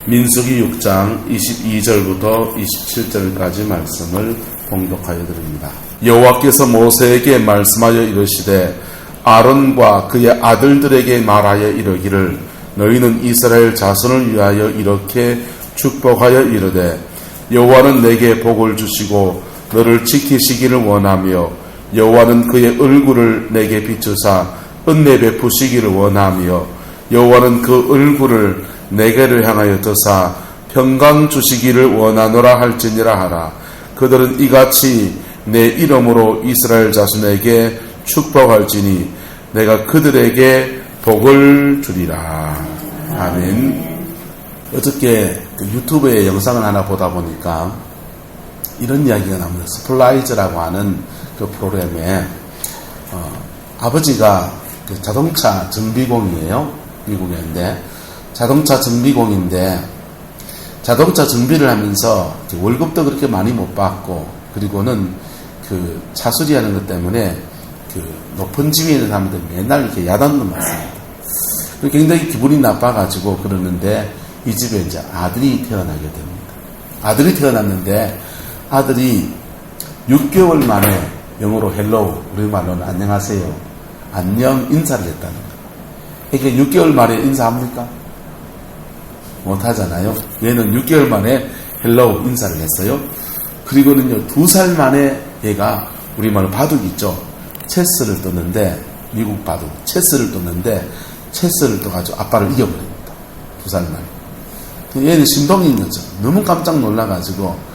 민수기 6장 22절부터 27절까지 말씀을 봉독하여 드립니다. 여호와께서 모세에게 말씀하여 이르시되 아론과 그의 아들들에게 말하여 이르기를 너희는 이스라엘 자손을 위하여 이렇게 축복하여 이르되 여호와는 내게 복을 주시고 너를 지키시기를 원하며 여호와는 그의 얼굴을 내게 비추사 은혜 베푸시기를 원하며 여호와는 그 얼굴을 내게를 향하여 드사 평강 주시기를 원하노라 할지니라 하라. 그들은 이같이 내 이름으로 이스라엘 자손에게 축복할지니 내가 그들에게 복을 주리라. 아멘. 어저께 유튜브에 영상을 하나 보다 보니까 이런 이야기가 나옵니다. 스플라이즈라고 하는 그 프로그램에 아버지가 그 자동차 정비공이에요. 미국인데 자동차 정비공인데 자동차 정비를 하면서 월급도 그렇게 많이 못 받고 그리고는 그 차 수리하는 것 때문에 그 높은 지위에 있는 사람들 맨날 이렇게 야단도 맞습니다. 굉장히 기분이 나빠가지고 그러는데 이 집에 이제 아들이 태어나게 됩니다. 아들이 태어났는데 아들이 6개월 만에 영어로 헬로우, 우리말로는 안녕하세요, 안녕 인사를 했다는 거예요. 이게 6개월 만에 인사합니까? 못하잖아요. 얘는 6개월 만에 헬로우 인사를 했어요. 그리고는요 2살 만에 얘가 우리말로 바둑 있죠. 체스를 떴는데 미국 바둑 체스를 떴는데 체스를 떠가지고 아빠를 이겨버립니다. 2살 만에. 얘는 신동이 있는 거죠. 너무 깜짝 놀라가지고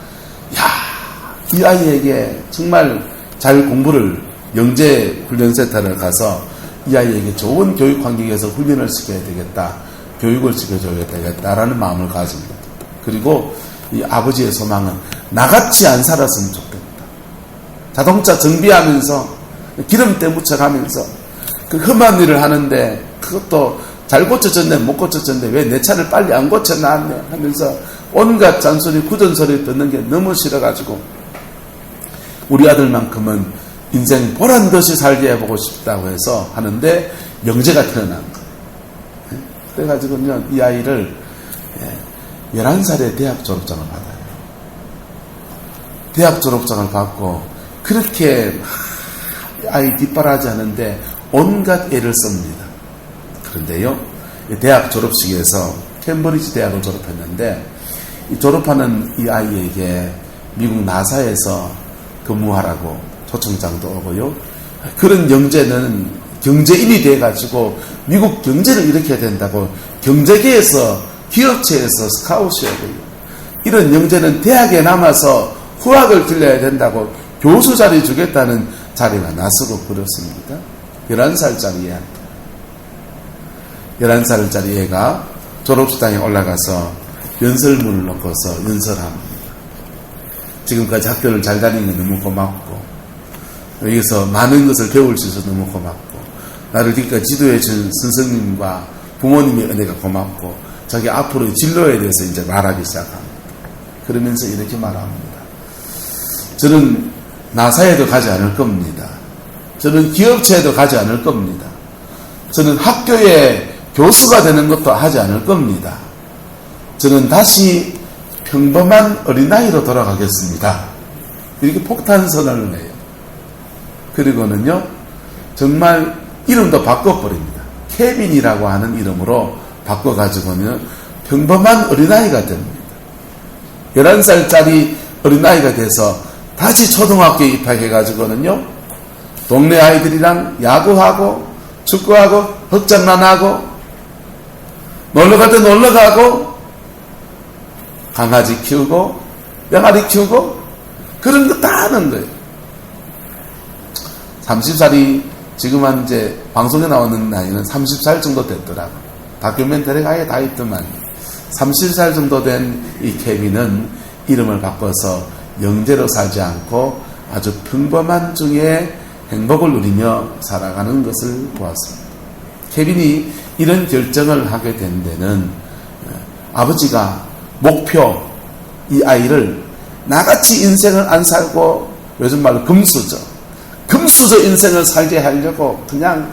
이 아이에게 정말 잘 공부를 영재 훈련센터를 가서 이 아이에게 좋은 교육 환경에서 훈련을 시켜야 되겠다. 교육을 시켜줘야 되겠다라는 마음을 가집니다. 그리고 이 아버지의 소망은 나같이 안 살았으면 좋겠다. 자동차 정비하면서 기름때 묻혀가면서 그 험한 일을 하는데 그것도 잘 고쳐졌네 못 고쳐졌네 왜 내 차를 빨리 안 고쳐놨네 하면서 온갖 잔소리 구전소리 듣는 게 너무 싫어가지고 우리 아들만큼은 인생 보란듯이 살게 해보고 싶다고 해서 하는데 영재가 태어난 거예요. 그래가지고요 이 아이를 11살에 대학 졸업장을 받아요. 대학 졸업장을 받고 그렇게 아이 뒷바라지 하는데 온갖 애를 씁니다. 그런데요 대학 졸업식에서 캠브리지 대학을 졸업했는데 이 졸업하는 이 아이에게 미국 나사에서 근무하라고 초청장도 오고요. 그런 영재는 경제인이 돼가지고 미국 경제를 일으켜야 된다고 경제계에서 기업체에서 스카웃이고요. 이런 영재는 대학에 남아서 후학을 들려야 된다고 교수 자리 주겠다는 자리가 나서고 그렇습니다. 11살짜리 애한테 11살짜리 애가 졸업식장에 올라가서 연설문을 놓고서 연설합니다. 지금까지 학교를 잘 다니는 게 너무 고맙고 여기서 많은 것을 배울 수 있어서 너무 고맙고 나를 여기까지 지도해 준 선생님과 부모님의 은혜가 고맙고 자기 앞으로의 진로에 대해서 이제 말하기 시작합니다. 그러면서 이렇게 말합니다. 저는 나사에도 가지 않을 겁니다. 저는 기업체에도 가지 않을 겁니다. 저는 학교에 교수가 되는 것도 하지 않을 겁니다. 저는 다시 평범한 어린아이로 돌아가겠습니다. 이렇게 폭탄선언을 해요. 그리고는요 정말 이름도 바꿔버립니다. 케빈이라고 하는 이름으로 바꿔가지고는 평범한 어린아이가 됩니다. 11살짜리 어린아이가 돼서 다시 초등학교에 입학해가지고는요 동네 아이들이랑 야구하고 축구하고 흑장난하고 놀러갈 때 놀러가고 강아지 키우고 병아리 키우고 그런 거 다 하는 거예요. 30살이 지금 한 이제 방송에 나오는 나이는 30살 정도 됐더라고. 다큐멘터리가 아예 다 있더만 30살 정도 된 이 케빈은 이름을 바꿔서 영재로 살지 않고 아주 평범한 중에 행복을 누리며 살아가는 것을 보았습니다. 케빈이 이런 결정을 하게 된 데는 아버지가 목표 이 아이를 나같이 인생을 안 살고 요즘 말로 금수저 인생을 살게 하려고 그냥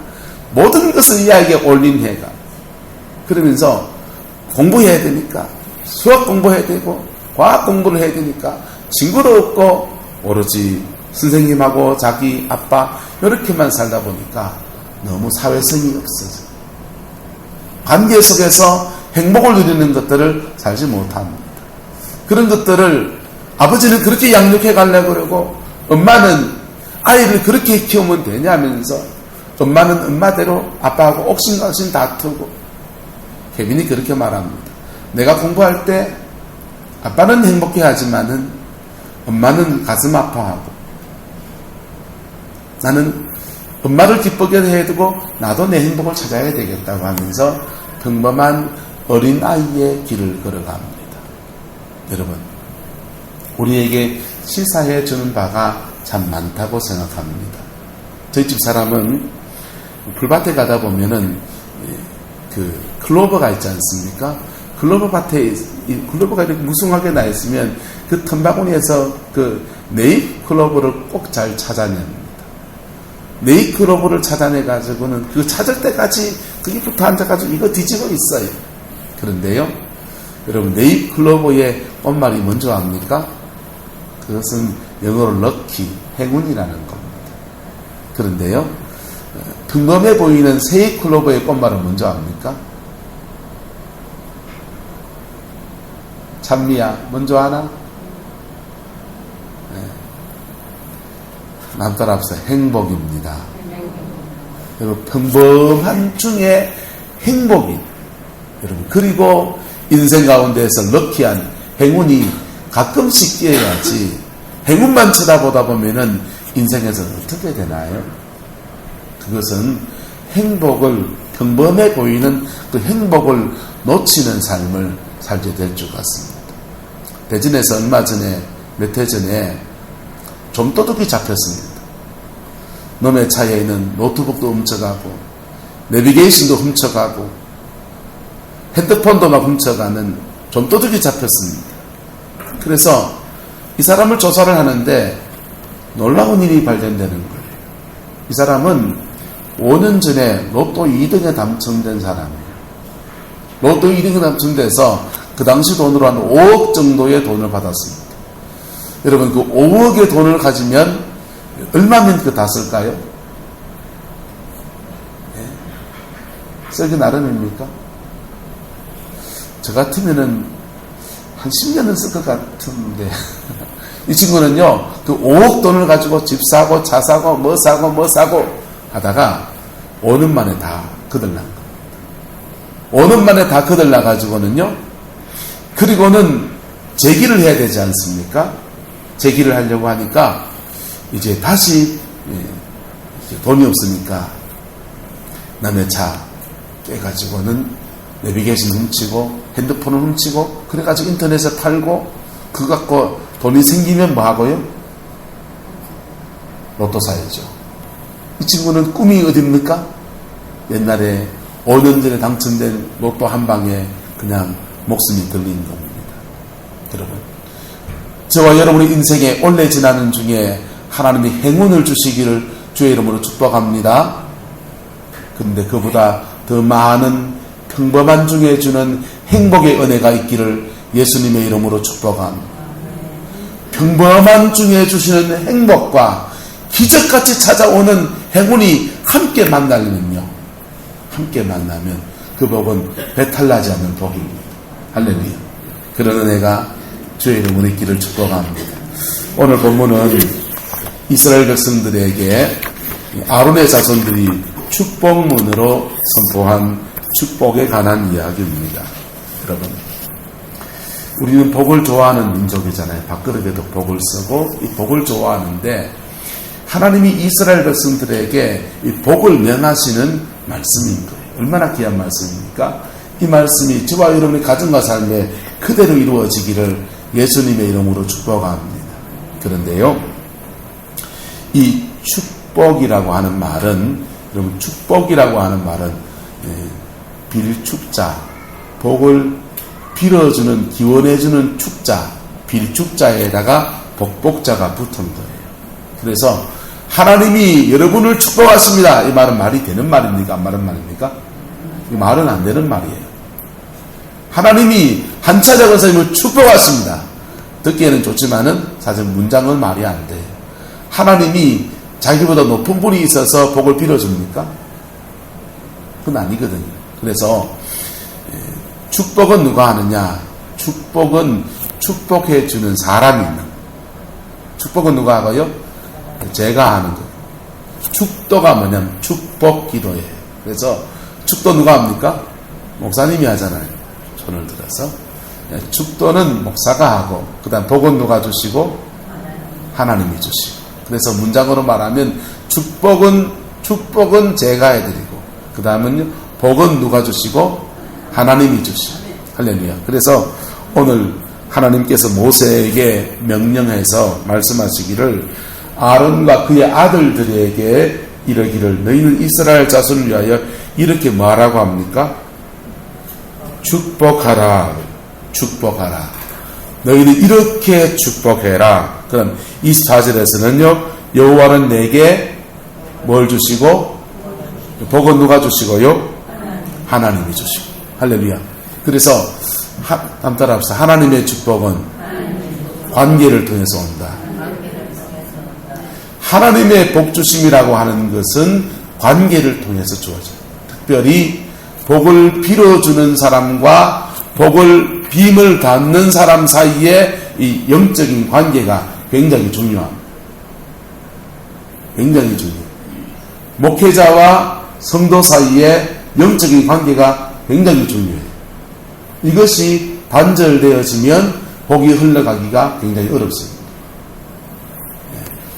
모든 것을 이 아이에게 올린 해가 그러면서 공부해야 되니까 수학 공부해야 되고 과학 공부를 해야 되니까 친구도 없고 오로지 선생님하고 자기 아빠 이렇게만 살다 보니까 너무 사회성이 없어져. 관계 속에서 행복을 누리는 것들을 살지 못합니다. 그런 것들을 아버지는 그렇게 양육해 가려고 그러고 엄마는 아이를 그렇게 키우면 되냐면서 엄마는 엄마대로 아빠하고 옥신각신 다투고. 케빈이 그렇게 말합니다. 내가 공부할 때 아빠는 행복해 하지만은 엄마는 가슴 아파하고 나는 엄마를 기쁘게 해두고 나도 내 행복을 찾아야 되겠다고 하면서 평범한 어린아이의 길을 걸어갑니다. 여러분, 우리에게 시사해 주는 바가 참 많다고 생각합니다. 저희 집 사람은 풀밭에 가다 보면은 그 클로버가 있지 않습니까? 클로버가 이렇게 무성하게 나 있으면 그 틈바구니에서 그 네잎 클로버를 꼭 잘 찾아냅니다. 네잎 클로버를 찾아내가지고는 그 찾을 때까지 거기 붙어 앉아가지고 이거 뒤집어 있어요. 그런데요, 여러분, 네잎 클로버의 꽃말이 뭔지 압니까? 그것은 영어로 럭키, 행운이라는 겁니다. 그런데요, 평범해 보이는 세잎 클로버의 꽃말은 뭔지 압니까? 찬미야, 뭔지 아나? 네. 남 따라합시다. 행복입니다. 여러분, 평범한 중에 행복이, 여러분, 그리고 인생 가운데에서 럭키한 행운이 가끔씩 끼어야지 행운만 쳐다보다 보면은 인생에서 어떻게 되나요? 그것은 행복을, 평범해 보이는 그 행복을 놓치는 삶을 살게 될 것 같습니다. 대전에서 얼마 전에, 몇 해 전에 좀도둑이 잡혔습니다. 놈의 차에 있는 노트북도 훔쳐가고 내비게이션도 훔쳐가고 핸드폰도 막 훔쳐가는 좀도둑이 잡혔습니다. 그래서 이 사람을 조사를 하는데 놀라운 일이 발견되는 거예요. 이 사람은 5년 전에 로또 2등에 당첨된 사람이에요. 로또 2등에 당첨돼서 그 당시 돈으로 한 5억 정도의 돈을 받았습니다. 여러분, 그 5억의 돈을 가지면 얼마면 그 다 쓸까요? 네. 쓰기 나름입니까? 저 같으면은 한 10년은 쓸 것 같은데 이 친구는요, 그 5억 돈을 가지고 집 사고 차 사고 뭐 사고 하다가 5년 만에 다 거들난 겁니다. 5년 만에 다 거들나 가지고는요, 그리고는 재기를 해야 되지 않습니까? 재기를 하려고 하니까 이제 다시 돈이 없으니까 남의 차 깨가지고는 내비게이션 훔치고 핸드폰을 훔치고 그래가지고 인터넷에 팔고 그거 갖고 돈이 생기면 뭐 하고요? 로또 사야죠. 이 친구는 꿈이 어딥니까? 옛날에 5년 전에 당첨된 로또 한 방에 그냥 목숨이 걸린 겁니다. 여러분, 저와 여러분의 인생에 올해 지나는 중에 하나님이 행운을 주시기를 주의 이름으로 축복합니다. 그런데 그보다 더 많은 평범한 중에 주는 행복의 은혜가 있기를 예수님의 이름으로 축복합니다. 평범한 중에 주시는 행복과 기적같이 찾아오는 행운이 함께 만나면요, 함께 만나면 그 복은 배탈나지 않는 복입니다. 할렐루야. 그런 은혜가 주의 이름으로 있기를 축복합니다. 오늘 본문은 이스라엘 백성들에게 아론의 자손들이 축복문으로 선포한 축복에 관한 이야기입니다. 여러분, 우리는 복을 좋아하는 민족이잖아요. 밥그릇에도 복을 쓰고 이 복을 좋아하는데 하나님이 이스라엘 백성들에게 이 복을 명하시는 말씀인 거예요. 얼마나 귀한 말씀입니까? 이 말씀이 저와 여러분의 가정과 삶에 그대로 이루어지기를 예수님의 이름으로 축복합니다. 그런데요, 이 축복이라고 하는 말은, 여러분, 축복이라고 하는 말은 빌축자, 복을 빌어주는, 기원해주는 축자, 빌축자에다가 복복자가 붙은 거예요. 그래서 하나님이 여러분을 축복하십니다. 이 말은 말이 되는 말입니까? 안 말은 말입니까? 이 말은 안 되는 말이에요. 하나님이 한 차 작은 사람을 축복하십니다. 듣기에는 좋지만은 사실 문장은 말이 안 돼요. 하나님이 자기보다 높은 분이 있어서 복을 빌어줍니까? 그건 아니거든요. 그래서 축복은 누가 하느냐? 축복은 축복해 주는 사람이 있는 거예요. 축복은 누가 하고요? 제가 하는 거예요. 축도가 뭐냐면 축복 기도예요. 그래서 축도 누가 합니까? 목사님이 하잖아요. 손을 들어서. 축도는 목사가 하고, 그 다음 복은 누가 주시고? 하나님이 주시고. 그래서 문장으로 말하면 축복은 제가 해드리고, 그 다음은요, 복은 누가 주시고? 하나님이 주시고. 할렐루야. 그래서 오늘 하나님께서 모세에게 명령해서 말씀하시기를, 아론과 그의 아들들에게 이르기를, 너희는 이스라엘 자손을 위하여 이렇게 뭐하라고 합니까? 축복하라. 축복하라. 너희는 이렇게 축복해라. 그럼 24절에서는요, 여호와는 내게 뭘 주시고? 복은 누가 주시고요? 하나님이 주시고. 할렐루야. 그래서 한번 따라합시다. 하나님의 축복은 관계를 통해서 온다. 하나님의 복주심이라고 하는 것은 관계를 통해서 주어져요. 특별히 복을 빌어주는 사람과 복을 빔을 닫는 사람 사이에 이 영적인 관계가 굉장히 중요합니다. 굉장히 중요해요. 목회자와 성도 사이에 영적인 관계가 굉장히 중요해요. 이것이 단절되어지면 복이 흘러가기가 굉장히 어렵습니다.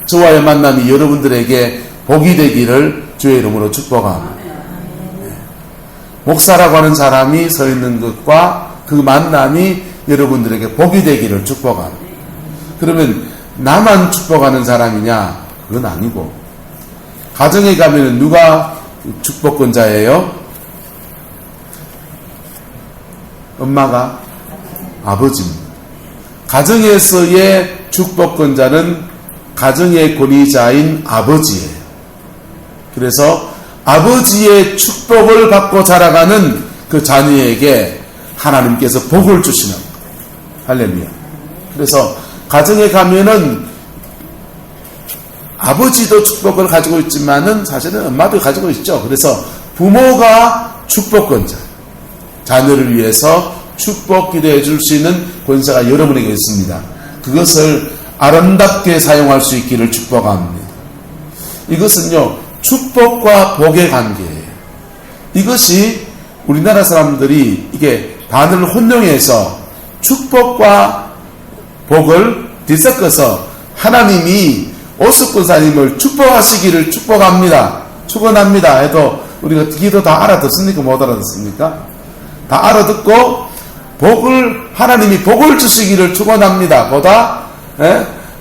저와의 만남이 여러분들에게 복이 되기를 주의 이름으로 축복합니다. 목사라고 하는 사람이 서 있는 것과 그 만남이 여러분들에게 복이 되기를 축복합니다. 그러면 나만 축복하는 사람이냐? 그건 아니고, 가정에 가면 누가 축복권자예요? 엄마가? 아버지입니다. 가정에서의 축복권자는 가정의 권위자인 아버지예요. 그래서 아버지의 축복을 받고 자라가는 그 자녀에게 하나님께서 복을 주시는 거예요. 할렐루야. 그래서 가정에 가면은 아버지도 축복을 가지고 있지만은 사실은 엄마도 가지고 있죠. 그래서 부모가 축복권자, 자녀를 위해서 축복 기도해 줄 수 있는 권세가 여러분에게 있습니다. 그것을 아름답게 사용할 수 있기를 축복합니다. 이것은요, 축복과 복의 관계예요. 이것이 우리나라 사람들이 이게 반을 혼용해서 축복과 복을 뒤섞어서 하나님이 오숙권사님을 축복하시기를 축복합니다, 축원합니다 해도 우리가 기도 다 알아듣습니까? 못 알아듣습니까? 다 알아듣고 복을, 하나님이 복을 주시기를 축원합니다 보다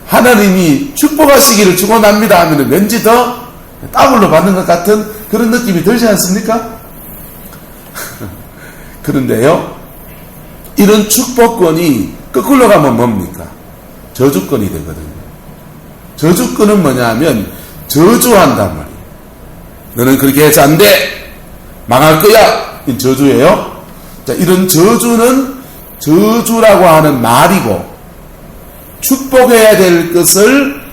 하나님이 축복하시기를 축원합니다 하면 왠지 더 따블로 받는 것 같은 그런 느낌이 들지 않습니까? 그런데요, 이런 축복권이 거꾸로 가면 뭡니까? 저주권이 되거든요. 저주권은 뭐냐 하면 저주한단 말이에요. 너는 그렇게 해서 안 돼! 망할 거야! 이 저주예요. 자, 이런 저주는 저주라고 하는 말이고, 축복해야 될 것을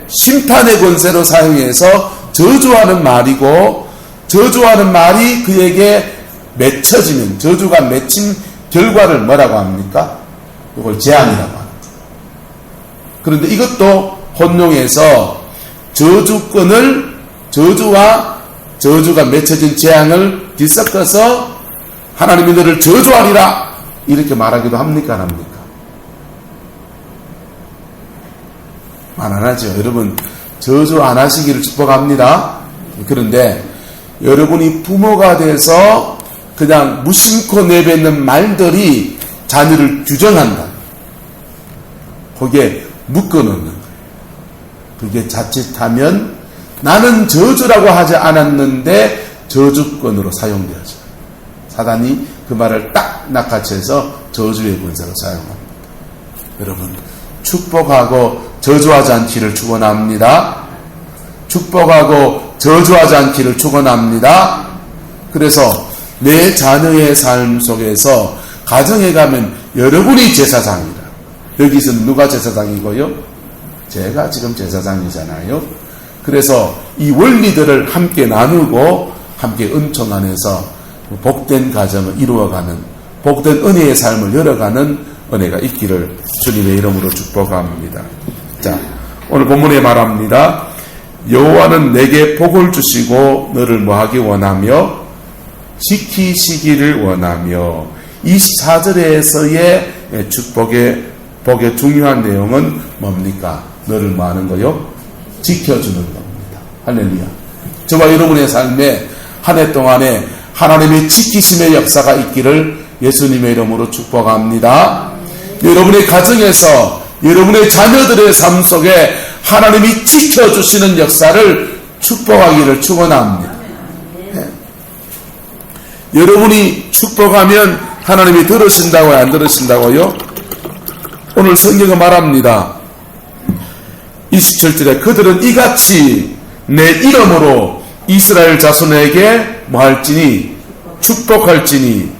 심판의 권세로 사용해서 저주하는 말이고, 저주하는 말이 그에게 맺혀지면, 저주가 맺힌 결과를 뭐라고 합니까? 이걸 재앙이라고 합니다. 그런데 이것도 혼용해서 저주권을, 저주와 저주가 맺혀진 재앙을 뒤섞어서 하나님이 너를 저주하리라 이렇게 말하기도 합니까? 안 합니까? 말 안 하죠. 여러분, 저주 안 하시기를 축복합니다. 그런데 여러분이 부모가 돼서 그냥 무심코 내뱉는 말들이 자녀를 규정한다. 거기에 묶어놓는 거예요. 그게 자칫하면 나는 저주라고 하지 않았는데 저주권으로 사용되어져. 사단이 그 말을 딱 낚아채서 저주의 권세로 사용합니다. 여러분, 축복하고 저주하지 않기를 축원합니다. 축복하고 저주하지 않기를 축원합니다. 그래서 내 자녀의 삶 속에서 가정에 가면 여러분이 제사장이라. 여기서는 누가 제사장이고요? 제가 지금 제사장이잖아요. 그래서 이 원리들을 함께 나누고 함께 은총 안에서 복된 가정을 이루어가는, 복된 은혜의 삶을 열어가는 은혜가 있기를 주님의 이름으로 축복합니다. 자, 오늘 본문에 말합니다. 여호와는 내게 복을 주시고 너를 뭐하기 원하며 지키시기를 원하며. 24절에서의 복의 중요한 내용은 뭡니까? 너를 뭐하는 거요? 지켜주는 겁니다. 할렐루야. 저와 여러분의 삶에 한 해 동안에 하나님의 지키심의 역사가 있기를 예수님의 이름으로 축복합니다. 여러분의 가정에서 여러분의 자녀들의 삶 속에 하나님이 지켜주시는 역사를 축복하기를 축원합니다. 네. 여러분이 축복하면 하나님이 들으신다고요? 안 들으신다고요? 오늘 성경은 말합니다. 27절에 그들은 이같이 내 이름으로 이스라엘 자손에게 뭐 할지니 축복할지니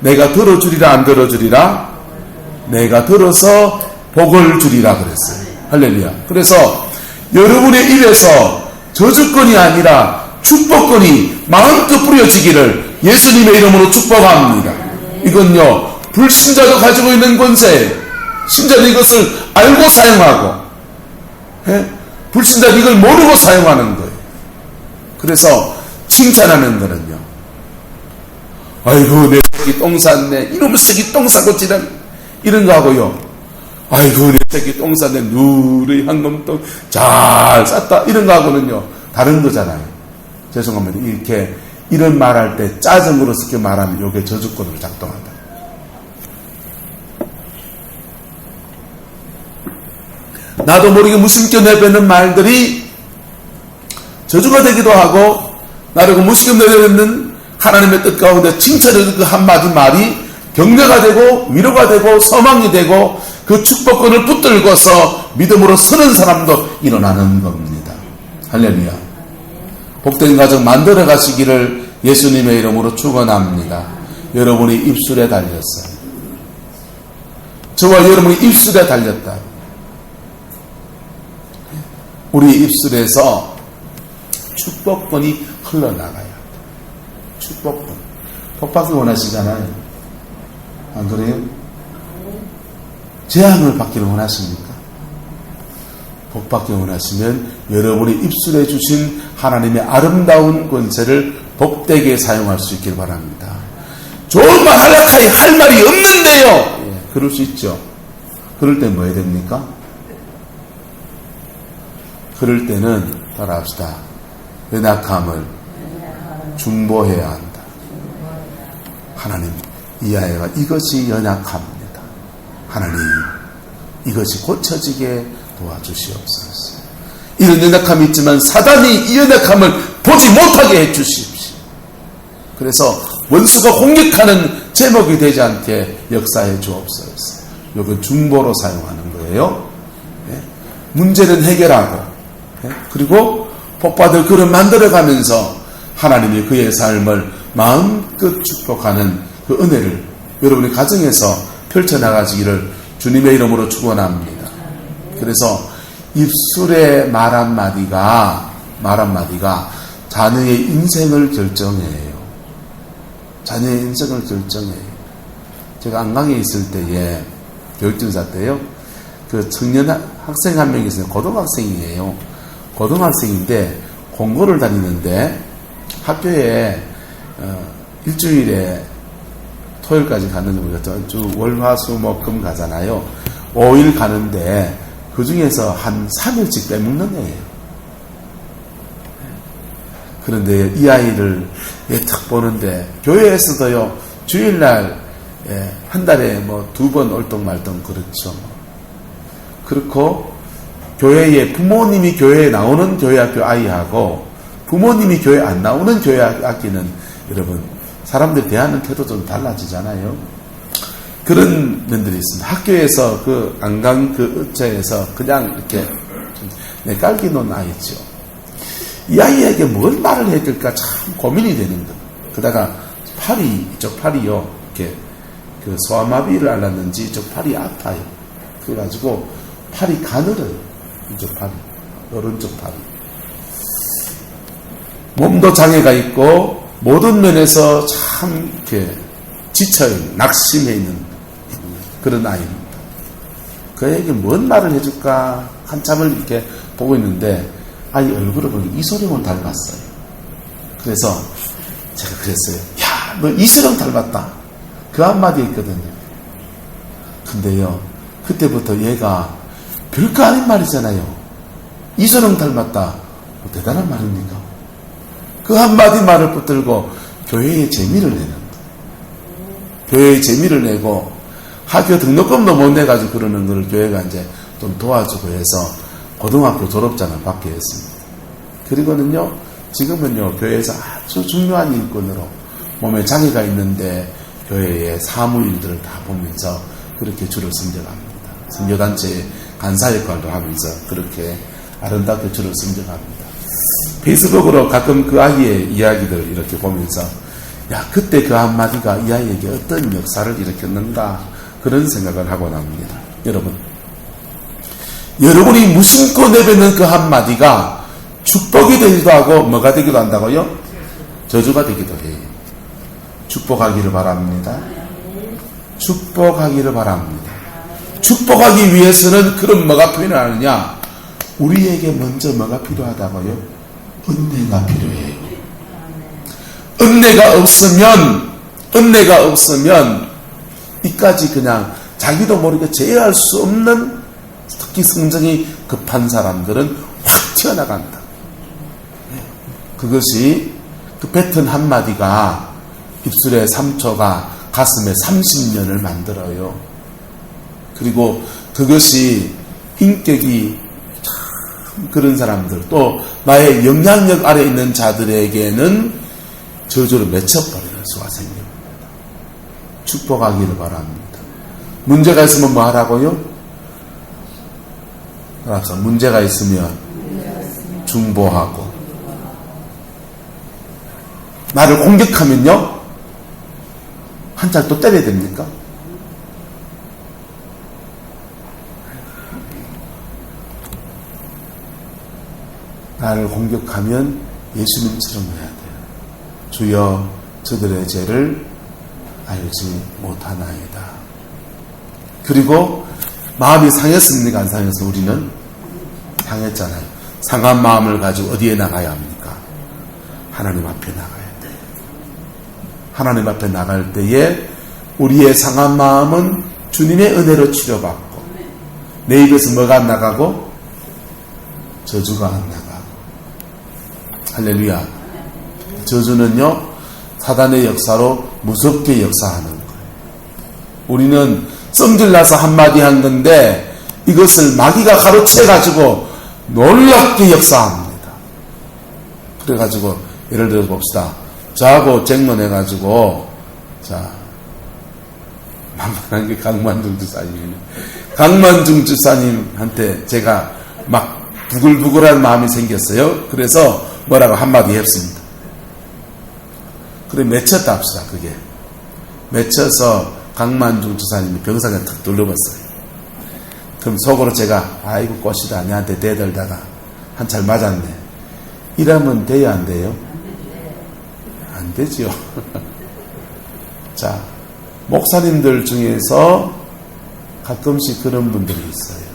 내가 들어주리라 안 들어주리라? 내가 들어서 복을 주리라 그랬어요. 할렐루야. 그래서 여러분의 입에서 저주권이 아니라 축복권이 마음껏 뿌려지기를 예수님의 이름으로 축복합니다. 이건요, 불신자도 가지고 있는 권세예요. 신자는 이것을 알고 사용하고, 불신자는 이걸 모르고 사용하는 거예요. 그래서 칭찬하는 거는요, 아이고 내 새끼 똥 쌌네, 이놈의 새끼 똥 싸고 지랄, 이런 거 하고요, 아이고 내 새끼 똥 쌌네, 누리 황금똥 잘 쌌다, 이런 거 하고는요 다른 거잖아요. 죄송합니다. 이렇게 이런 말할 때 짜증으로 섞여 말하면 이게 저주권으로 작동한다. 나도 모르게 무심겨 내뱉는 말들이 저주가 되기도 하고, 나를 무심겨 내뱉는 하나님의 뜻 가운데 칭찬해주는 그 한마디 말이 격려가 되고 위로가 되고 소망이 되고 그 축복권을 붙들고서 믿음으로 서는 사람도 일어나는 겁니다. 할렐루야. 복된 가정 만들어 가시기를 예수님의 이름으로 축원합니다. 여러분이 입술에 달렸어요. 저와 여러분이 입술에 달렸다. 우리 입술에서 축복권이 흘러나가요. 축복권. 복받기 원하시잖아요. 안 그래요? 재앙을 받기를 원하십니까? 복받기 원하시면 여러분이 입술에 주신 하나님의 아름다운 권세를 복되게 사용할 수 있길 바랍니다. 좋은 말 하려카이 할 말이 없는데요. 예, 그럴 수 있죠. 그럴 때 뭐 해야 됩니까? 그럴 때는 따라합시다. 연약함을 중보해야 한다. 하나님, 이 아이가 이것이 연약합니다. 하나님, 이것이 고쳐지게 도와주시옵소서. 이런 연약함이 있지만 사단이 이 연약함을 보지 못하게 해주십시오. 그래서 원수가 공격하는 제목이 되지 않게 역사해 주옵소서. 이건 중보로 사용하는 거예요. 네? 문제는 해결하고, 네? 그리고 복받을 그릇 만들어가면서 하나님이 그의 삶을 마음껏 축복하는 그 은혜를 여러분의 가정에서 펼쳐나가시기를 주님의 이름으로 축원합니다. 그래서 입술의 말 한마디가 자녀의 인생을 결정해요. 자녀의 인생을 결정해요. 제가 안강에 있을 때에 교육전사 때요, 그 청년 학생 한 명이 있어요. 고등학생이에요. 고등학생인데 공고를 다니는데 학교에 일주일에 토요일까지 가는 우리가 주 월화수목금 가잖아요. 5일 가는데 그 중에서 한 3일씩 빼먹는 애예요. 그런데 이 아이를 탁 보는데 교회에서도요 주일날 한 달에 뭐 2번 얼떡말떡 그렇죠. 그렇고 교회에 부모님이 교회에 나오는 교회학교 아이하고 부모님이 교회 안 나오는 교회학교는 여러분 사람들 대하는 태도 좀 달라지잖아요. 그런 면들이 있습니다. 학교에서 그 안강 그 업체에서 그냥 이렇게 깔기 놓은 아이죠. 이 아이에게 뭘 말을 해야 될까 참 고민이 되는 거. 그다가 이쪽 팔이요 이렇게 그 소아마비를 앓았는지 이쪽 팔이 아파요. 그래가지고 팔이 가늘어요. 이쪽 팔이. 오른쪽 팔이. 몸도 장애가 있고 모든 면에서 참 이렇게 지쳐요. 낙심해 있는 그런 아이입니다. 그에게 뭔 말을 해줄까 한참을 이렇게 보고 있는데 아이 얼굴을 보니 이소룡을 닮았어요. 그래서 제가 그랬어요. 야, 너 이소룡 닮았다. 그 한마디 있거든요. 근데요, 그때부터 얘가 별거 아닌 말이잖아요. 이소룡 닮았다. 뭐 대단한 말입니까? 그 한마디 말을 붙들고 교회에 재미를 내는 거예요. 교회에 재미를 내고 학교 등록금도 못 내가지고 그러는 걸 교회가 이제 좀 도와주고 해서 고등학교 졸업장을 받게 했습니다. 그리고는요, 지금은요, 교회에서 아주 중요한 일꾼으로 몸에 장애가 있는데 교회의 사무일들을 다 보면서 그렇게 주를 섬겨갑니다. 선교단체 간사 역할도 하면서 그렇게 아름답게 주를 섬겨갑니다. 페이스북으로 가끔 그 아이의 이야기들 이렇게 보면서 야, 그때 그 한마디가 이 아이에게 어떤 역사를 일으켰는가 그런 생각을 하고 납니다. 여러분이 무심코 내뱉는 그 한마디가 축복이 되기도 하고 뭐가 되기도 한다고요? 저주가 되기도 해요. 축복하기를 바랍니다. 축복하기를 바랍니다. 축복하기 위해서는 그럼 뭐가 필요하느냐? 우리에게 먼저 뭐가 필요하다고요? 은혜가 필요해요. 은혜가 없으면 이까지 그냥 자기도 모르게 제어할 수 없는 특히 성정이 급한 사람들은 확 튀어나간다. 그것이 그 뱉은 한마디가 입술에 3초가 가슴에 30년을 만들어요. 그리고 그것이 인격이 참 그런 사람들 또 나의 영향력 아래 있는 자들에게는 저주를 맺혀버리는 수가 생깁니다. 축복하기를 바랍니다. 문제가 있으면 뭐 하라고요? 그래서 문제가 있으면 중보하고 나를 공격하면요? 한 찰 또 때려야 됩니까? 나를 공격하면 예수님처럼 해야 돼요. 주여 저들의 죄를 알지 못하나이다. 그리고 마음이 상했습니까? 안 상해서 우리는 상했잖아요. 상한 마음을 가지고 어디에 나가야 합니까? 하나님 앞에 나가야 돼요. 하나님 앞에 나갈 때에 우리의 상한 마음은 주님의 은혜로 치료받고 내 입에서 뭐가 안 나가고? 저주가 안 나가고. 할렐루야. 저주는요, 사단의 역사로 무섭게 역사하는 거예요. 우리는 썸질나서 한마디 한 건데 이것을 마귀가 가로채가지고 놀랍게 역사합니다. 그래가지고 예를 들어서 봅시다. 저하고 쟁론해가지고 자 만만한 게 강만중 주사님이네. 강만중 주사님한테 제가 막 부글부글한 마음이 생겼어요. 그래서 뭐라고 한마디 했습니다. 그래 맺혔다 합시다. 그게 맺혀서 강만중 주사님이 병상에 탁 둘러봤어요. 그럼 속으로 제가 아이고 꽃이다 내한테 대들다가 한찰 맞았네. 이러면 돼요 안 돼요? 안 되지요. 자, 목사님들 중에서 가끔씩 그런 분들이 있어요.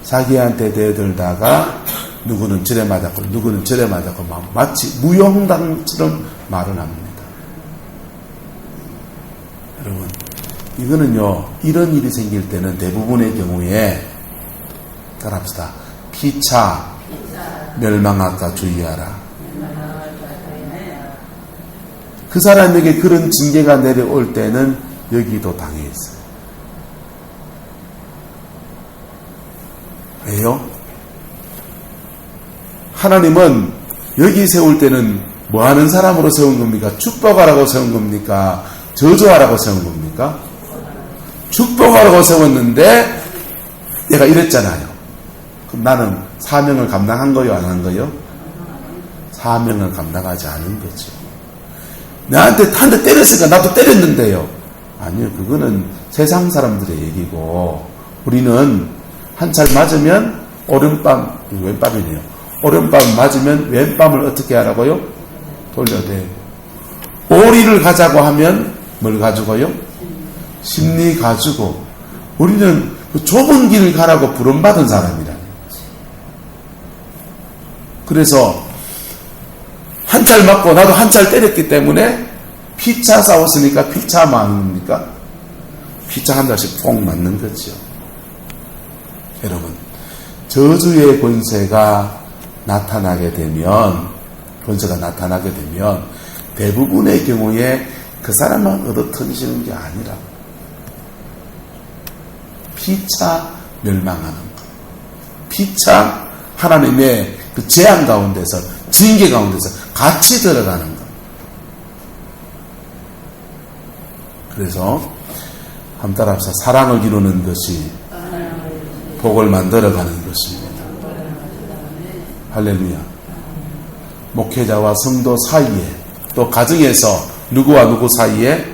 자기한테 대들다가 누구는 저래 맞았고 누구는 저래 맞았고 마치 무용담처럼 말을 합니다. 여러분, 이거는요, 이런 일이 생길 때는 대부분의 경우에 따라합시다. 피차 멸망할까 주의하라. 그 사람에게 그런 징계가 내려올 때는 여기도 당해 있어요. 왜요? 하나님은 여기 세울 때는 뭐 하는 사람으로 세운 겁니까? 축복하라고 세운 겁니까? 저주하라고 세운 겁니까? 축복하라고 세웠는데 내가 이랬잖아요. 그럼 나는 사명을 감당한 거요? 안 한 거요? 사명을 감당하지 않은 거죠. 나한테 한 대 때렸으니까 나도 때렸는데요. 아니요, 그거는 세상 사람들의 얘기고, 우리는 한 찰 맞으면 오른밤, 왼밤이네요. 오른밤 맞으면 왼밤을 어떻게 하라고요? 돌려대고. 오리를 가자고 하면 뭘 가지고요? 심리 가지고. 우리는 그 좁은 길을 가라고 부름받은 사람이라. 그래서 한 찰 맞고 나도 한 찰 때렸기 때문에 피차 싸웠으니까 피차 맞습니까? 피차 한 달씩 꼭 맞는 거죠. 여러분, 저주의 권세가 나타나게 되면 대부분의 경우에 그 사람만 얻어터지는 게 아니라 피차 멸망하는 것, 피차 하나님의 그 재앙 가운데서, 징계 가운데서 같이 들어가는 것. 그래서 한번 따라합시다. 사랑을 이루는 것이 복을 만들어가는 것입니다. 할렐루야. 목회자와 성도 사이에, 또 가정에서 누구와 누구 사이에,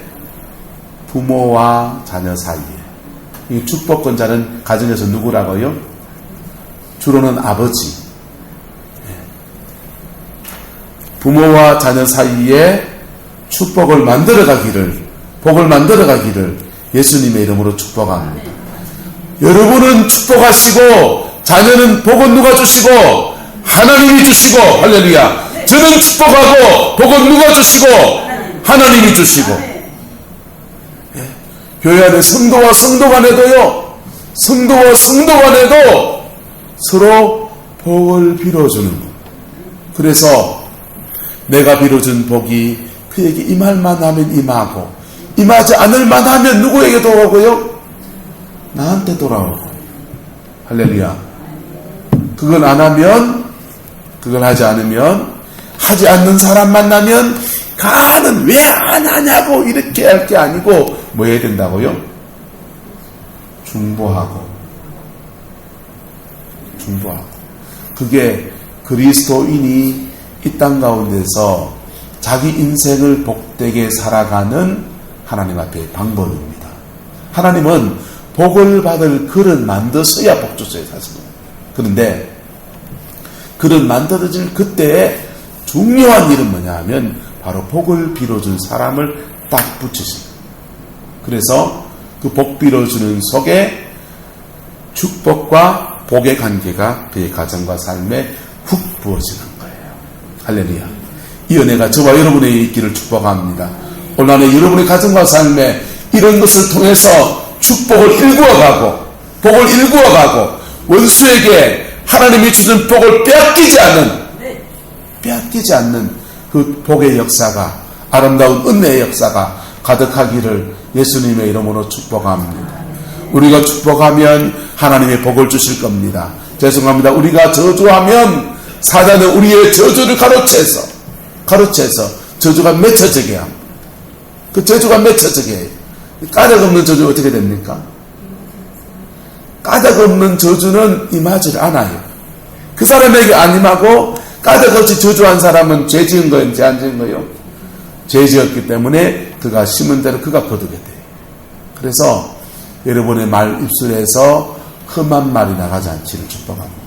부모와 자녀 사이에. 이 축복권자는 가정에서 누구라고요? 주로는 아버지. 부모와 자녀 사이에 축복을 만들어가기를, 복을 만들어가기를 예수님의 이름으로 축복합니다. 여러분은 축복하시고 자녀는 복은 누가 주시고? 하나님이 주시고. 할렐루야. 저는 축복하고 복은 누가 주시고? 하나님이 주시고. 예. 교회 안에 성도와 성도 간에도요, 성도와 성도 간에도 서로 복을 빌어주는 것. 그래서 내가 빌어준 복이 그에게 임할 만하면 임하고, 임하지 않을 만하면 누구에게 돌아오고요? 나한테 돌아오고. 할렐루야. 그걸 안 하면, 그걸 하지 않으면, 하지 않는 사람 만나면 가는 왜 안 하냐고 이렇게 할 게 아니고 뭐 해야 된다고요? 중보하고. 그게 그리스도인이 이 땅 가운데서 자기 인생을 복되게 살아가는 하나님 앞의 방법입니다. 하나님은 복을 받을 그릇 만드셔야 복 주셔야 사실은. 그런데 그릇 만들어질 그때에 중요한 일은 뭐냐 하면 바로 복을 빌어준 사람을 딱 붙이십니다. 그래서 그 복 빌어주는 속에 축복과 복의 관계가 그의 가정과 삶에 훅 부어지는 거예요. 할렐루야. 이 은혜가 저와 여러분의 있기를 축복합니다. 오늘 안에 여러분의 가정과 삶에 이런 것을 통해서 축복을 일구어가고, 복을 일구어가고, 원수에게 하나님이 주신 복을 빼앗기지 않는 그 복의 역사가, 아름다운 은혜의 역사가 가득하기를 예수님의 이름으로 축복합니다. 우리가 축복하면 하나님의 복을 주실 겁니다. 죄송합니다. 우리가 저주하면 사단은 우리의 저주를 가로채서 저주가 맺혀지게 합니다. 그 저주가 맺혀지게 해요. 까닭 없는 저주 어떻게 됩니까? 까닭 없는 저주는 임하지 않아요. 그 사람에게 안 임하고 까닭 없이 저주한 사람은 죄 지은 거예요? 죄 안 지은 거예요? 죄 지었기 때문에 그가 심은 대로 그가 거두게 돼요. 그래서 여러분의 말 입술에서 험한 말이 나가지 않기를 축복합니다.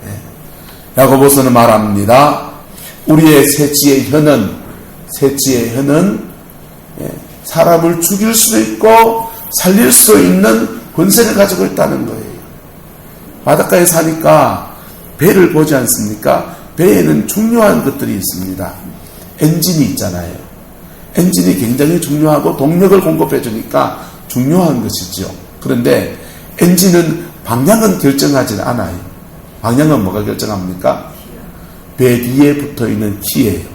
네. 야고보서는 말합니다. 우리의 새치의 혀는 사람을 죽일 수도 있고 살릴 수도 있는 권세를 가지고 있다는 거예요. 바닷가에 사니까 배를 보지 않습니까? 배에는 중요한 것들이 있습니다. 엔진이 있잖아요. 엔진이 굉장히 중요하고 동력을 공급해 주니까 중요한 것이죠. 그런데 엔진은 방향은 결정하지 않아요. 방향은 뭐가 결정합니까? 배 뒤에 붙어있는 키예요.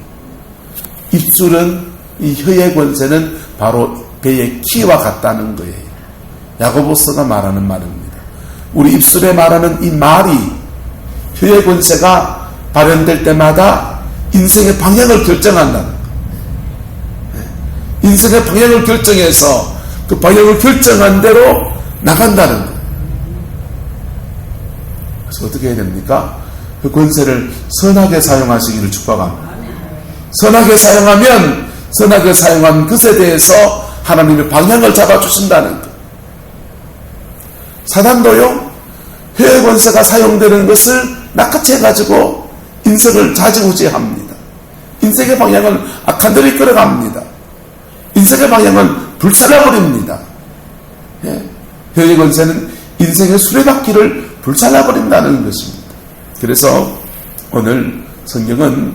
입술은, 이 혀의 권세는 바로 배의 키와 같다는 거예요. 야고보서가 말하는 말입니다. 우리 입술에 말하는 이 말이, 혀의 권세가 발현될 때마다 인생의 방향을 결정한다는 거예요. 인생의 방향을 결정해서 그 방향을 결정한 대로 나간다는 거예요. 그래서 어떻게 해야 됩니까? 그 권세를 선하게 사용하시기를 축복합니다. 선하게 사용하면 선하게 사용한 것에 대해서 하나님의 방향을 잡아주신다는 것. 사단도요, 회의 권세가 사용되는 것을 낚아채가지고 인생을 좌지우지합니다. 인생의 방향을 악한 데로 이끌어갑니다. 인생의 방향은 불살라버립니다. 예? 회의 권세는 인생의 수레바퀴를 불살라버린다는 것입니다. 그래서 오늘 성경은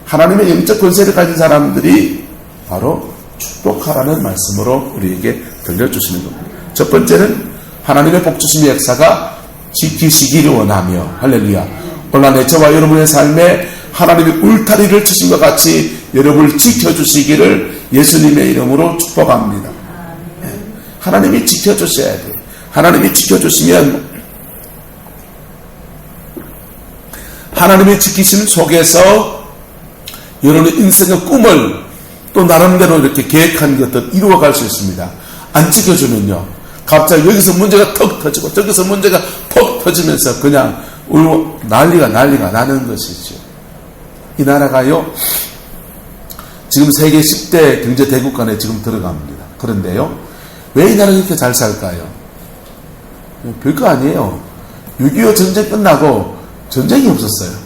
하나님의 영적 권세를 가진 사람들이 바로 축복하라는 말씀으로 우리에게 들려주시는 겁니다. 첫 번째는 하나님의 복주심의 역사가 지키시기를 원하며, 할렐루야, 오늘 저와 여러분의 삶에 하나님의 울타리를 치신 것 같이 여러분을 지켜주시기를 예수님의 이름으로 축복합니다. 하나님이 지켜주셔야 돼요. 하나님이 지켜주시면, 하나님의 지키심 속에서 여러분의 인생의 꿈을 또 나름대로 이렇게 계획한 것들 이루어갈 수 있습니다. 안 지켜주면요, 갑자기 여기서 문제가 턱 터지고 저기서 문제가 퍽 터지면서 그냥 난리가 나는 것이죠. 이 나라가요, 지금 세계 10대 경제 대국간에 지금 들어갑니다. 그런데요, 왜 이 나라가 이렇게 잘 살까요? 별거 아니에요. 6.25 전쟁 끝나고 전쟁이 없었어요.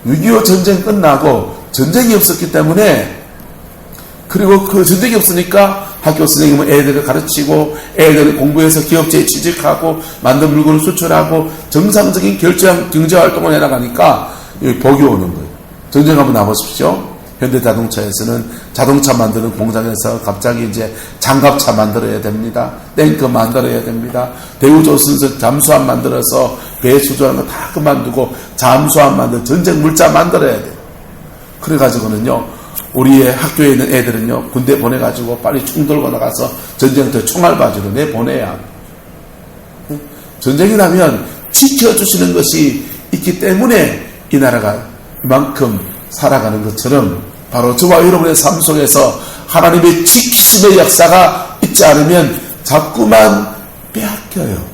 6.25 전쟁 끝나고 전쟁이 없었기 때문에, 그리고 그 전쟁이 없으니까 학교 선생님은 애들을 가르치고 애들을 공부해서 기업체에 취직하고 만든 물건을 수출하고 정상적인 경제활동을 해나가니까 복이 오는 거예요. 전쟁 한번 나보십시오. 현대자동차에서는 자동차 만드는 공장에서 갑자기 이제 장갑차 만들어야 됩니다. 탱크 만들어야 됩니다. 대우조선에서 잠수함 만들어서 배 수주하는 거 다 그만두고 잠수함 만들어 전쟁 물자 만들어야 돼요. 그래가지고는요, 우리의 학교에 있는 애들은요, 군대 보내가지고 빨리 총 들고 나가서 전쟁터에 총알 바지로 내보내야 합니다. 전쟁이 나면 지켜주시는 것이 있기 때문에 이 나라가 이만큼 살아가는 것처럼, 바로 저와 여러분의 삶 속에서 하나님의 지키심의 역사가 있지 않으면 자꾸만 빼앗겨요.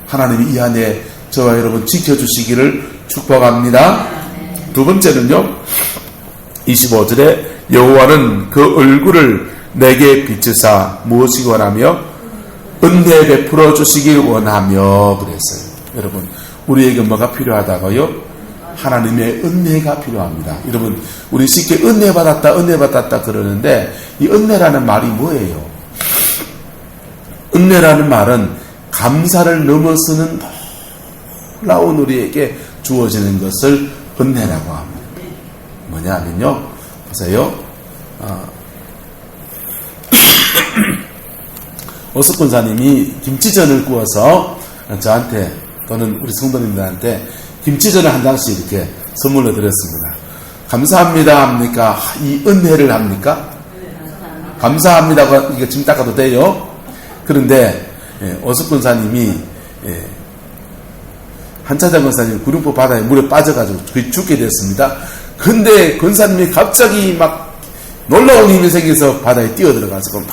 하나님이 이 안에 저와 여러분 지켜주시기를 축복합니다. 두 번째는요, 25절에 여호와는 그 얼굴을 내게 비추사 무엇이 원하며 은혜 베풀어 주시길 원하며 그랬어요. 여러분, 우리에게 뭐가 필요하다고요? 하나님의 은혜가 필요합니다. 여러분, 우리 쉽게 은혜 받았다 그러는데, 이 은혜라는 말이 뭐예요? 은혜라는 말은 감사를 넘어서는 놀라운 우리에게 주어지는 것을 은혜라고 합니다. 뭐냐면요, 보세요. 오석권사님이 김치전을 구워서 저한테 또는 우리 성도님들한테 김치전을 한 장씩 이렇게 선물로 드렸습니다. 감사합니다 합니까? 이 은혜를 합니까? 감사합니다가 이게 지금 닦아도 돼요. 그런데 오석권사님이 한차장 권사님 구룡포 바다에 물에 빠져가지고 거의 죽게 됐습니다. 근데 권사님이 갑자기 막 놀라운 힘이 생겨서 바다에 뛰어들어가지고 막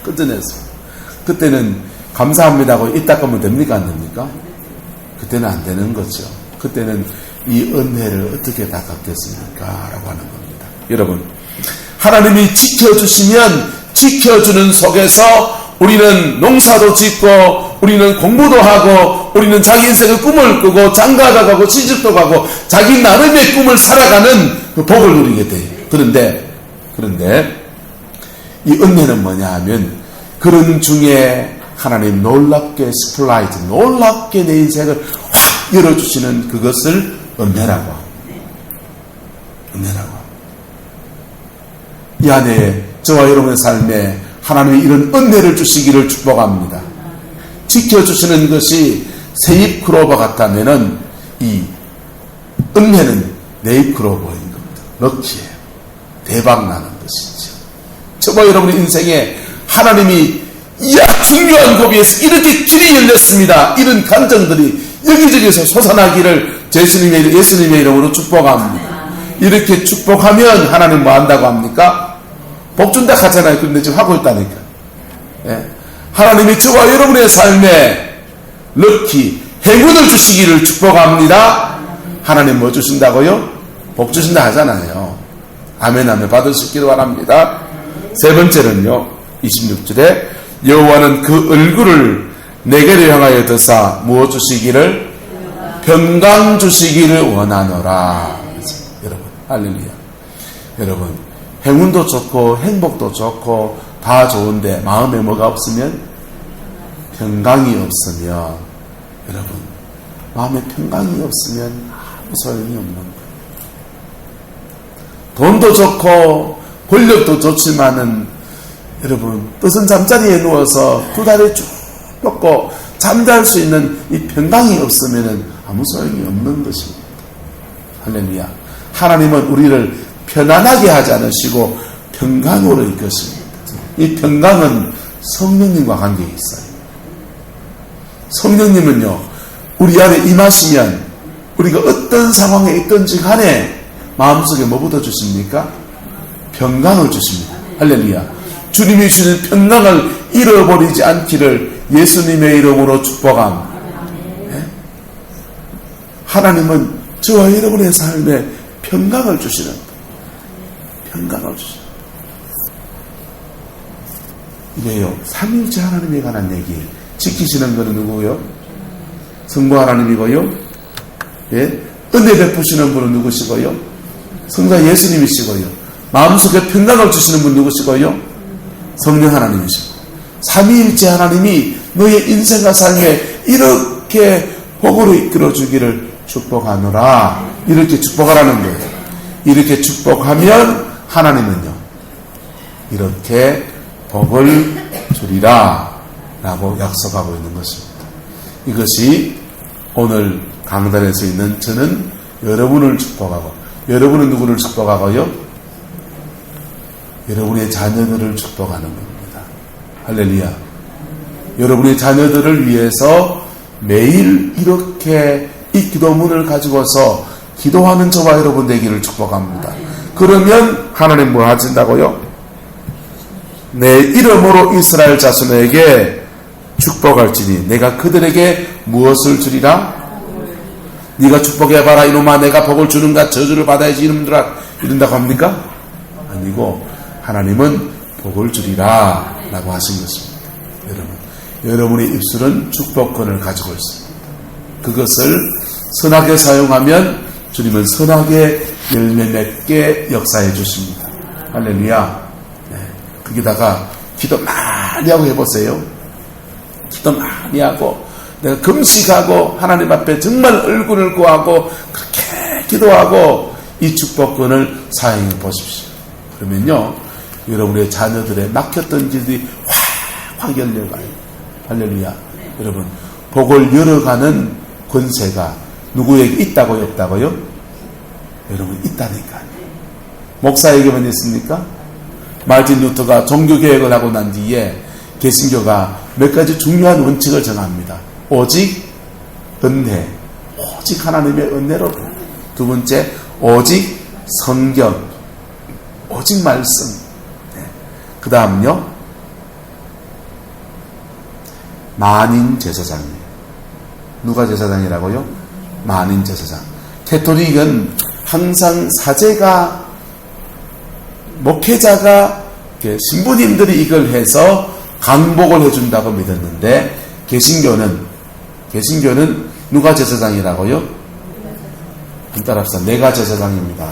끊어냈어요. 그때는 감사합니다고 이 닦으면 됩니까? 안 됩니까? 그때는 안 되는 거죠. 그때는 이 은혜를 어떻게 닦았겠습니까? 라고 하는 겁니다. 여러분, 하나님이 지켜주시면 지켜주는 속에서 우리는 농사도 짓고 우리는 공부도 하고 우리는 자기 인생의 꿈을 꾸고 장가도 가고 시집도 가고 자기 나름의 꿈을 살아가는 그 복을 누리게 돼요. 그런데 이 은혜는 뭐냐 하면, 그런 중에 하나님 놀랍게 스플라이트, 놀랍게 내 인생을 확 열어주시는 그것을 은혜라고 합니다. 은혜라고 합니다. 이 안에 저와 여러분의 삶에 하나님이 이런 은혜를 주시기를 축복합니다. 지켜주시는 것이 새잎 크로버 같다면은 이 은혜는 네잎 크로버인 겁니다. 럭키예요. 대박나는 것이죠. 저와 여러분의 인생에 하나님이 중요한 고비에서 이렇게 길이 열렸습니다. 이런 감정들이 여기저기서 솟아나기를 예수님의 이름으로 축복합니다. 이렇게 축복하면 하나님 뭐 한다고 합니까? 복 준다 하잖아요. 그런데 지금 하고 있다니까. 예. 하나님이 저와 여러분의 삶에 럭키, 행운을 주시기를 축복합니다. 하나님 뭐 주신다고요? 복 주신다 하잖아요. 아멘 아멘 받으시기를 바랍니다. 세 번째는요, 26절에 여호와는 그 얼굴을 내게로 향하여 드사 무엇 주시기를? 평강 주시기를 원하노라. 여러분, 할렐루야. 여러분, 행운도 좋고 행복도 좋고 다 좋은데 마음에 뭐가 없으면? 평강이 없으면, 여러분, 마음에 평강이 없으면 아무 소용이 없는 거예요. 돈도 좋고 권력도 좋지만은 여러분, 뜻은 잠자리에 누워서 두 다리 쭉 뻗고 잠잘 수 있는 이 평강이 없으면 아무 소용이 없는 것입니다. 할렐루야. 하나님은 우리를 편안하게 하지 않으시고 평강으로 이끄십니다. 이 평강은 성령님과 관계가 있어요. 성령님은요, 우리 안에 임하시면 우리가 어떤 상황에 있든지 간에 마음속에 뭐부터 주십니까? 평강을 주십니다. 할렐루야. 주님이 주시는 평강을 잃어버리지 않기를 예수님의 이름으로 축복함. 네? 하나님은 저와 여러분의 삶에 평강을 주시는, 평강을 주시는. 이래요. 삼위일체 하나님에 관한 얘기 지키시는 것은 누구요? 성부 하나님이고요. 예? 은혜 베푸시는 분은 누구시고요? 성자 예수님이시고요. 마음속에 평강을 주시는 분 누구시고요? 성령 하나님이시고. 삼위일체 하나님이 너의 인생과 삶에 이렇게 복으로 이끌어주기를 축복하노라. 이렇게 축복하라는 거예요. 이렇게 축복하면 하나님은요, 이렇게 복을 주리라 라고 약속하고 있는 것입니다. 이것이 오늘 강단에서 있는 저는 여러분을 축복하고, 여러분은 누구를 축복하고요? 여러분의 자녀들을 축복하는 겁니다. 할렐루야. 여러분의 자녀들을 위해서 매일 이렇게 이 기도문을 가지고서 기도하는 저와 여러분 되기를 축복합니다. 그러면 하나님 뭐 하신다고요? 내 이름으로 이스라엘 자손에게 축복할지니 내가 그들에게 무엇을 주리라? 네가 축복해봐라 이놈아, 내가 복을 주는가? 저주를 받아야지 이놈들아, 이런다고 합니까? 아니고 하나님은 복을 주리라 라고 하신 것입니다. 여러분의 입술은 축복권을 가지고 있습니다. 그것을 선하게 사용하면 주님은 선하게 열매 맺게 역사해 주십니다. 할렐루야. 네. 거기다가 기도 많이 하고 해보세요. 기도 많이 하고 내가 금식하고 하나님 앞에 정말 얼굴을 구하고 그렇게 기도하고 이 축복권을 사용해 보십시오. 그러면요, 여러분의 자녀들의 막혔던 길이 확 열려가요. 할렐루야. 여러분, 복을 열어가는 권세가 누구에게 있다고요, 없다고요? 여러분, 있다니까요. 목사에게만 있습니까? 말틴 루터가 종교개혁을 하고 난 뒤에 개신교가 몇 가지 중요한 원칙을 정합니다. 오직 은혜, 오직 하나님의 은혜로. 두 번째, 오직 성경, 오직 말씀. 네. 그 다음요, 만인 제사장이에요. 누가 제사장이라고요? 만인 제사장. 캐토릭은 항상 사제가, 목회자가, 신부님들이 이걸 해서 강복을 해준다고 믿었는데, 개신교는 누가 제사장이라고요? 따라합시다. 내가 제사장입니다.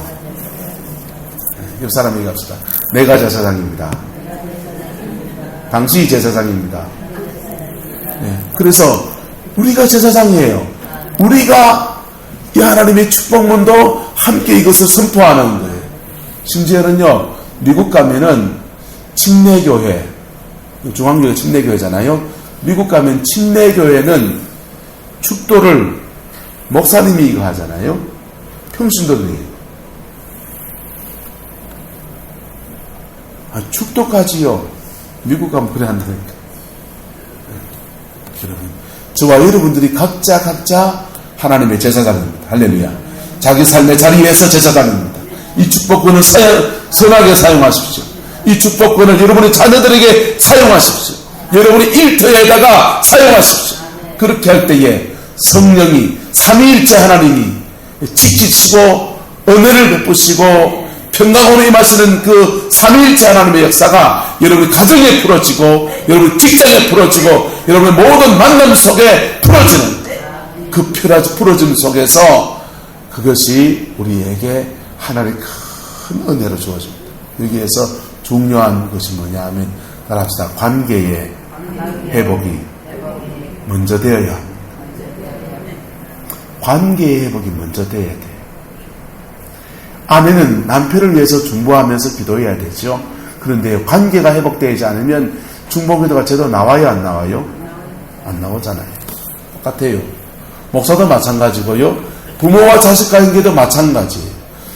옆 사람 얘기합시다. 내가 제사장입니다. 당신이 제사장입니다. 네. 그래서 우리가 제사장이에요. 우리가 이 하나님의 축복문도 함께 이것을 선포하는 거예요. 심지어는요, 미국 가면은 침례교회, 중앙교회 침례교회잖아요. 미국 가면 침례교회는 축도를 목사님이 이거 하잖아요. 평신도들이. 축도까지요. 미국 가면 그래 한다니까. 여러분, 저와 여러분들이 각자 하나님의 제사장입니다. 할렐루야. 자기 삶의 자리에서 제사장입니다. 이 축복권을 선하게 사용하십시오. 이 축복권을 여러분의 자녀들에게 사용하십시오. 여러분의 일터에다가 사용하십시오. 그렇게 할 때에 성령이, 삼위일체 하나님이 지키시고 은혜를 베푸시고 평강으로 임하시는 그 삼위일체 하나님의 역사가 여러분의 가정에 풀어지고 여러분의 직장에 풀어지고 여러분의 모든 만남 속에 풀어지는 그 풀어짐 속에서 그것이 우리에게 하나님의 큰 은혜로 주어집니다. 여기에서 중요한 것이 뭐냐 하면 따라합시다. 관계의 회복이 먼저 되어야 합니다. 관계의 회복이 먼저 되어야 돼요. 아내는 남편을 위해서 중보하면서 기도해야 되죠. 그런데 관계가 회복되지 않으면 중보기도가 제대로 나와요, 안 나와요? 안 나오잖아요. 똑같아요. 목사도 마찬가지고요. 부모와 자식 관계도 마찬가지예요.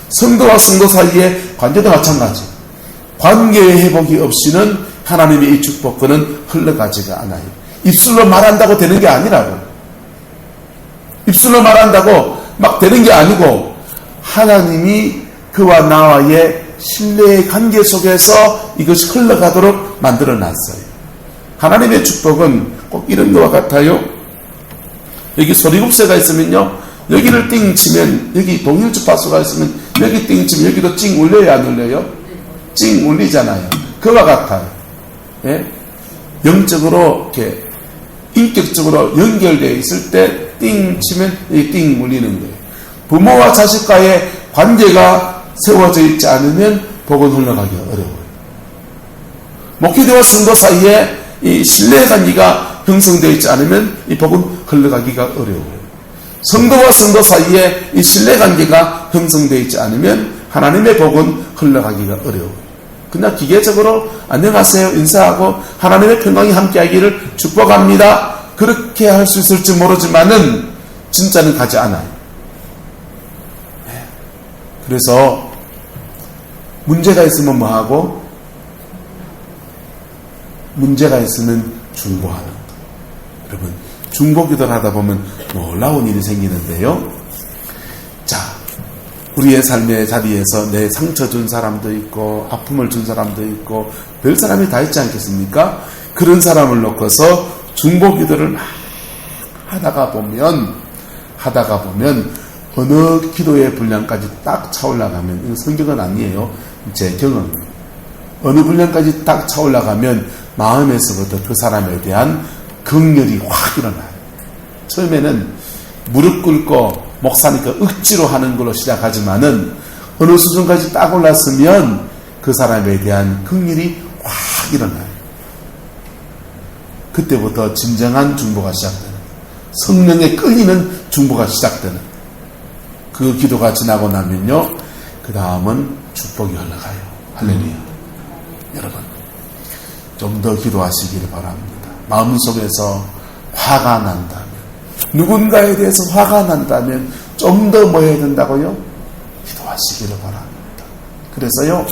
성도와 성도 사이의 관계도 마찬가지. 관계의 회복이 없이는 하나님의 이 축복권은 흘러가지가 않아요. 입술로 말한다고 되는 게 아니라고. 입술로 말한다고 막 되는 게 아니고 하나님이 그와 나와의 신뢰의 관계 속에서 이것이 흘러가도록 만들어놨어요. 하나님의 축복은 꼭 이런 것과 같아요. 여기 소리국새가 있으면요, 여기를 띵 치면, 여기 동일 주파수가 있으면 여기 띵 치면 여기도 찡 울려요, 안 울려요? 찡 울리잖아요. 그와 같아요. 예? 영적으로 이렇게 인격적으로 연결되어 있을 때 띵 치면 여기 띵 울리는 거예요. 부모와 자식과의 관계가 세워져 있지 않으면 복은 흘러가기가 어려워요. 목회자와 성도 사이에 이 신뢰관계가 형성되어 있지 않으면 이 복은 흘러가기가 어려워요. 성도와 성도 사이에 이 신뢰관계가 형성되어 있지 않으면 하나님의 복은 흘러가기가 어려워요. 그냥 기계적으로 안녕하세요 인사하고 하나님의 평강이 함께하기를 축복합니다. 그렇게 할 수 있을지 모르지만은 진짜는 가지 않아요. 그래서 문제가 있으면 뭐하고? 문제가 있으면 중보하는 것. 여러분, 중보기도를 하다 보면 놀라운 일이 생기는데요. 자, 우리의 삶의 자리에서 내 상처 준 사람도 있고 아픔을 준 사람도 있고 별 사람이 다 있지 않겠습니까? 그런 사람을 놓고서 중보기도를 막 하다가 보면 어느 기도의 분량까지 딱 차올라가면, 이거 성경은 아니에요. 제 경험이에요. 어느 분량까지 딱 차올라가면 마음에서부터 그 사람에 대한 긍휼이 확 일어나요. 처음에는 무릎 꿇고 목사니까 억지로 하는 걸로 시작하지만은 어느 수준까지 딱 올랐으면 그 사람에 대한 긍휼이 확 일어나요. 그때부터 진정한 중보가 시작되는, 성령에 끌리는 중보가 시작되는 그 기도가 지나고 나면요, 그 다음은 축복이 흘러가요. 할렐루야. 여러분, 좀 더 기도하시기를 바랍니다. 마음속에서 화가 난다면, 누군가에 대해서 화가 난다면 좀 더 뭐 해야 된다고요? 기도하시기를 바랍니다. 그래서요,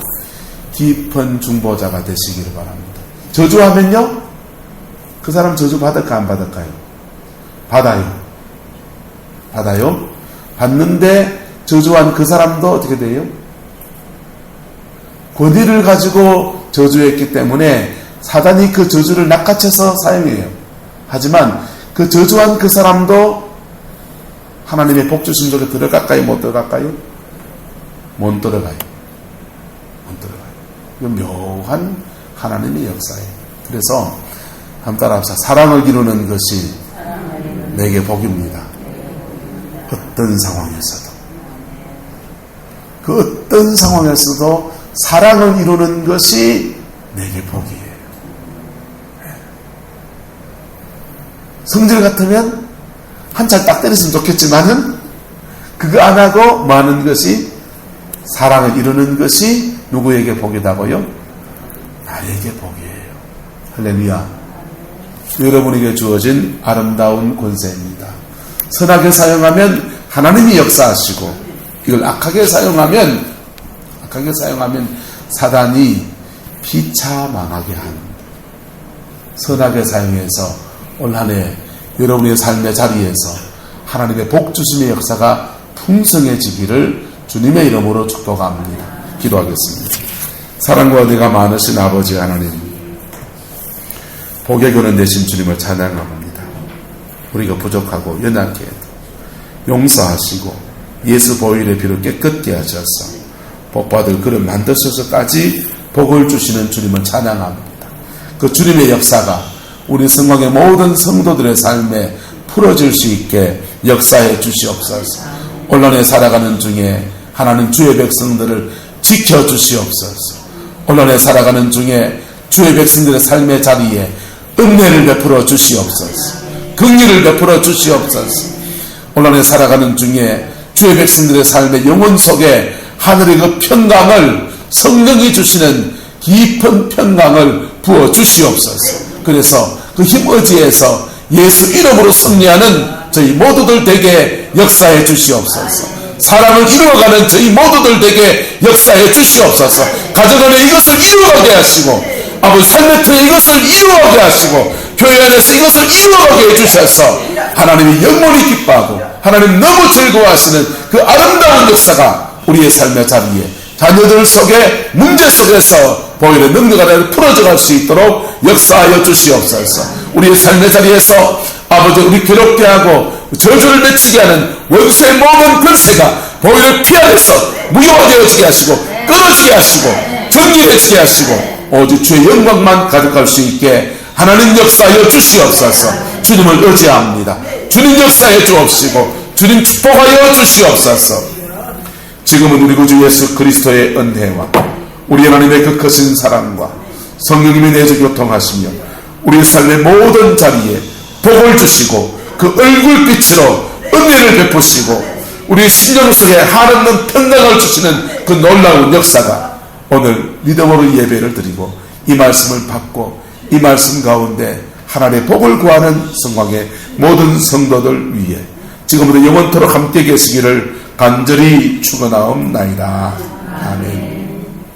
깊은 중보자가 되시기를 바랍니다. 저주하면요, 그 사람 저주 받을까 안 받을까요? 받아요. 받는데 저주한 그 사람도 어떻게 돼요? 권위를 가지고 저주했기 때문에 사단이 그 저주를 낚아채서 사용해요. 하지만 그 저주한 그 사람도 하나님의 복 주신 쪽에 들어갈까요? 못 들어갈까요? 못 들어가요. 이건 묘한 하나님의 역사예요. 그래서 한번 따라합시다. 사랑을 이루는 것이 내게 복입니다. 어떤 상황에서도, 그 어떤 상황에서도 사랑을 이루는 것이 내게 복이에요. 성질 같으면 한 찰 딱 때렸으면 좋겠지만은 그거 안 하고 뭐 하는 것이, 사랑을 이루는 것이 누구에게 복이다고요? 나에게 복이에요. 할렐루야. 여러분에게 주어진 아름다운 권세입니다. 선하게 사용하면 하나님이 역사하시고, 이걸 악하게 사용하면 사단이 비참하게 합니다. 선하게 사용해서 올 한 해 여러분의 삶의 자리에서 하나님의 복 주심의 역사가 풍성해지기를 주님의 이름으로 축복합니다. 기도하겠습니다. 사랑과 은혜가 많으신 아버지 하나님, 복의 근원 되신 주님을 찬양합니다. 우리가 부족하고 연약해도 용서하시고 예수 보혈의 피로 깨끗게 하셔서 복받을 그릇 만드셔서까지 복을 주시는 주님을 찬양합니다. 그 주님의 역사가 우리 성광의 모든 성도들의 삶에 풀어질 수 있게 역사해 주시옵소서. 혼란에 살아가는 중에 하나님 주의 백성들을 지켜주시옵소서. 혼란에 살아가는 중에 주의 백성들의 삶의 자리에 은혜를 베풀어 주시옵소서. 긍휼을 베풀어 주시옵소서. 혼란에 살아가는 중에 주의 백성들의 삶의 영혼 속에 하늘의 그 평강을 성령이 주시는 깊은 평강을 부어 주시옵소서. 그래서 그 힘 의지에서 예수 이름으로 승리하는 저희 모두들 되게 역사해 주시옵소서. 사랑을 이루어가는 저희 모두들 되게 역사해 주시옵소서. 가정 안에 이것을 이루어가게 하시고 아버지 삶의 틀에 이것을 이루어가게 하시고 교회 안에서 이것을 이루어가게 해주셔서 하나님이 영원히 기뻐하고 하나님 너무 즐거워하시는 그 아름다운 역사가 우리의 삶의 자리에 자녀들 속에 문제 속에서 보혈의 능력 안에 풀어져갈 수 있도록 역사하여 주시옵소서. 우리의 삶의 자리에서 아버지 우리 괴롭게 하고 저주를 맺히게 하는 원수의 모든 권세가 보혈의 피 안에서 무효되어지게 하시고 끊어지게 하시고 정리해지게 하시고 오직 주의 영광만 가득할 수 있게 하나님 역사하여 주시옵소서. 주님을 의지합니다. 주님 역사해 주옵시고 주님 축복하여 주시옵소서. 지금은 우리 구주 예수 그리스도의 은혜와 우리 하나님의 그 크신 사랑과 성령님이 내주 교통하시며 우리 삶의 모든 자리에 복을 주시고 그 얼굴빛으로 은혜를 베푸시고 우리 심령 속에 한없는 평강을 주시는 그 놀라운 역사가 오늘 믿음으로 예배를 드리고 이 말씀을 받고 이 말씀 가운데 하나님의 복을 구하는 성광의 모든 성도들 위해 지금부터 영원토록 함께 계시기를 간절히 축원하옵나이다. 아멘.